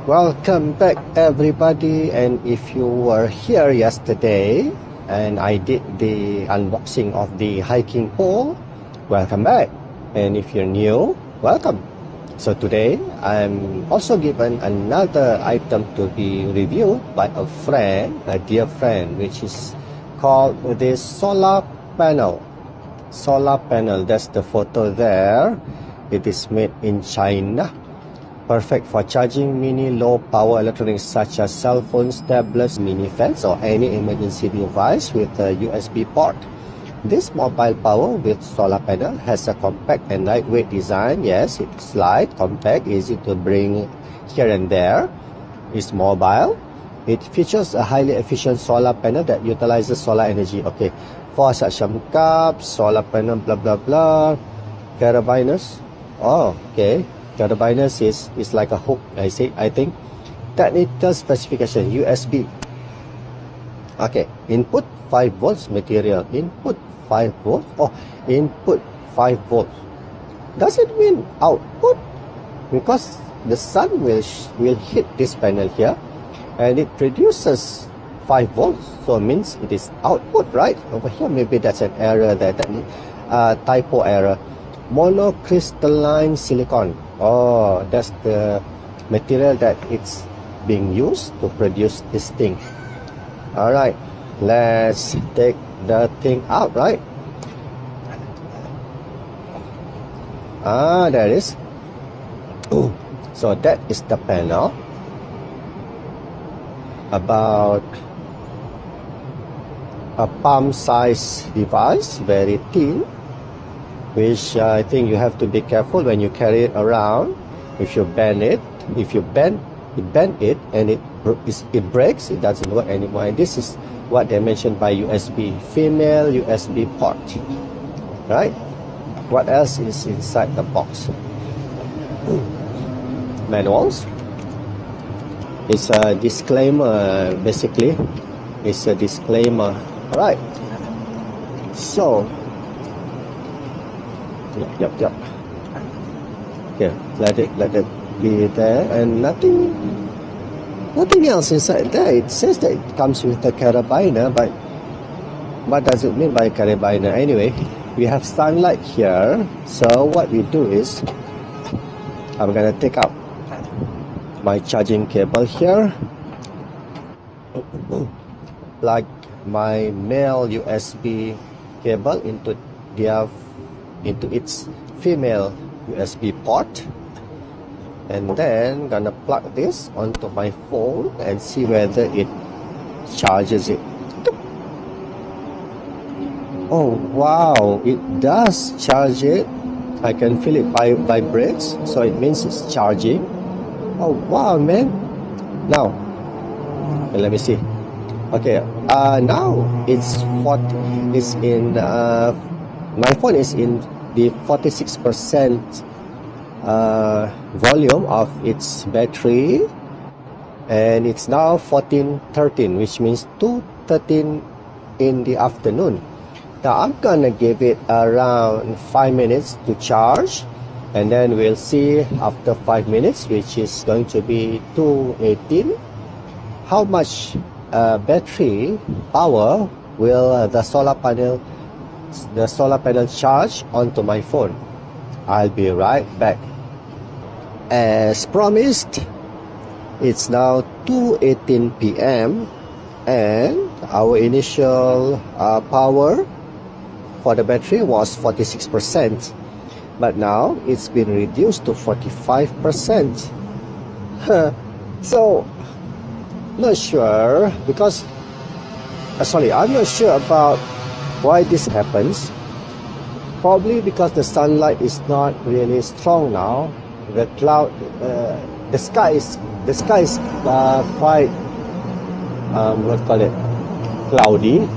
Welcome back everybody, and if you were here yesterday and I did the unboxing of the hiking pole, welcome back. And if you're new, welcome. So today I'm also given another item to be reviewed by a friend, a dear friend, which is called this solar panel. Solar panel, that's the photo there. It is made in China. Perfect for charging mini low power electronics such as cell phones, tablets, mini fans, or any emergency device with a USB port. This mobile power with solar panel has a compact and lightweight design. Yes, it's light, compact, easy to bring here and there. It's mobile. It features a highly efficient solar panel that utilizes solar energy. Okay, for suction cups, solar panel, blah blah blah. Carabiners. Oh, okay. Carabiners is like a hook, I think. Technical specification, USB. Okay, input 5 volts material. Input 5 volts. Oh, input 5 volts. Does it mean output? Because the sun will hit this panel here and it produces 5 volts. So it means it is output, right? Over here, maybe that's an error there, typo error. Monocrystalline silicon. Oh, that's the material that it's being used to produce this thing. Alright, let's take the thing out, right? There it is. So that is the panel. About a palm size device, very thin, which I think you have to be careful when you carry it around. If you bend it, and it breaks, it doesn't work anymore. And this is what they mentioned by USB, female USB port, right? What else is inside the box? Manuals. It's a disclaimer, basically. It's a disclaimer. All right. So. Yep. Okay, let it be there, and nothing else inside there. It says that it comes with a carabiner, but what does it mean by carabiner? Anyway, we have sunlight here, so what we do is I'm gonna take out my charging cable here, plug my male USB cable into its female USB port, and then gonna plug this onto my phone and see whether it charges it. Oh wow, it does charge it. I can feel it vibrates, so it means it's charging. Oh wow, man. Now let me see. Okay, now it's in my phone is in the 46% volume of its battery, and it's now 14:13, which means 2:13 in the afternoon. Now I'm gonna give it around 5 minutes to charge, and then we'll see after 5 minutes, which is going to be 2:18, how much battery power will the solar panel charge onto my phone. I'll be right back. As promised, it's now 2:18 p.m. and our initial power for the battery was 46%, but now it's been reduced to 45%. So not sure, because I'm not sure about why this happens. Probably because the sunlight is not really strong now. The sky is quite cloudy.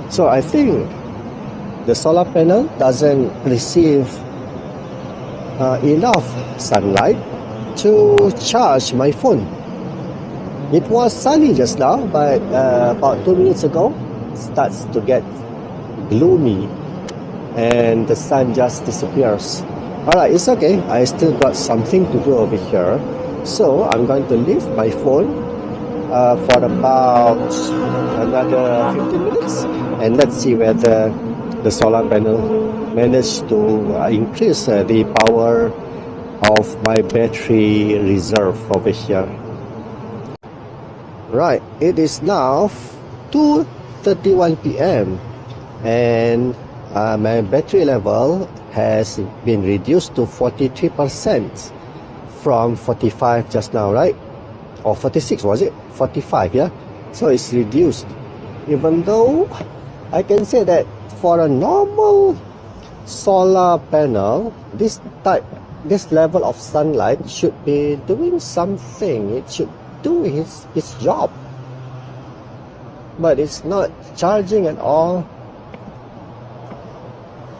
So I think the solar panel doesn't receive enough sunlight to charge my phone. It was sunny just now, but about 2 minutes ago, it starts to get gloomy and the sun just disappears. Alright, it's okay. I still got something to do over here. So I'm going to leave my phone for about another 15 minutes, and let's see whether the solar panel managed to increase the power of my battery reserve over here. Right, it is now 2:31 p.m. and my battery level has been reduced to 43% from 45 just now, right? Or 46, was it? 45, yeah? So it's reduced. Even though I can say that for a normal solar panel, this level of sunlight should be doing something. It should do its job. But it's not charging at all.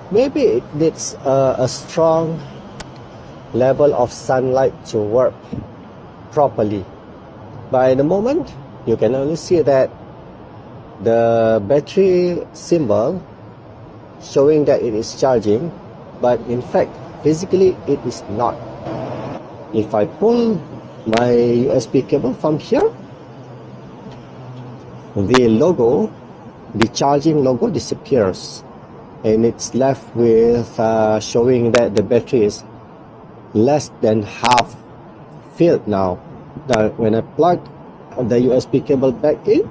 Maybe it needs a strong level of sunlight to work properly. By the moment, you can only see that the battery symbol showing that it is charging, but in fact, physically it is not. If I pull my USB cable from here, the logo, the charging logo disappears, and it's left with showing that the battery is less than half filled now. Now when I plug the USB cable back in,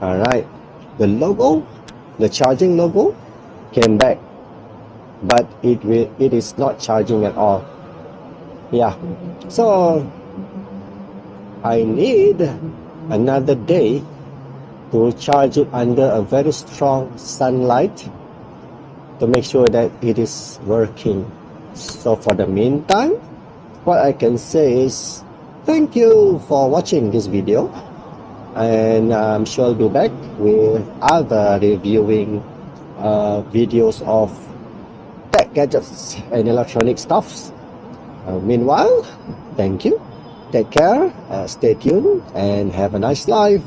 alright, the logo, the charging logo came back, but it is not charging at all. Yeah, so I need another day to charge it under a very strong sunlight to make sure that it is working. So for the meantime, what I can say is thank you for watching this video, and I'm sure I'll be back with other reviewing videos of tech gadgets and electronic stuffs. Meanwhile, thank you, take care, stay tuned, and have a nice life.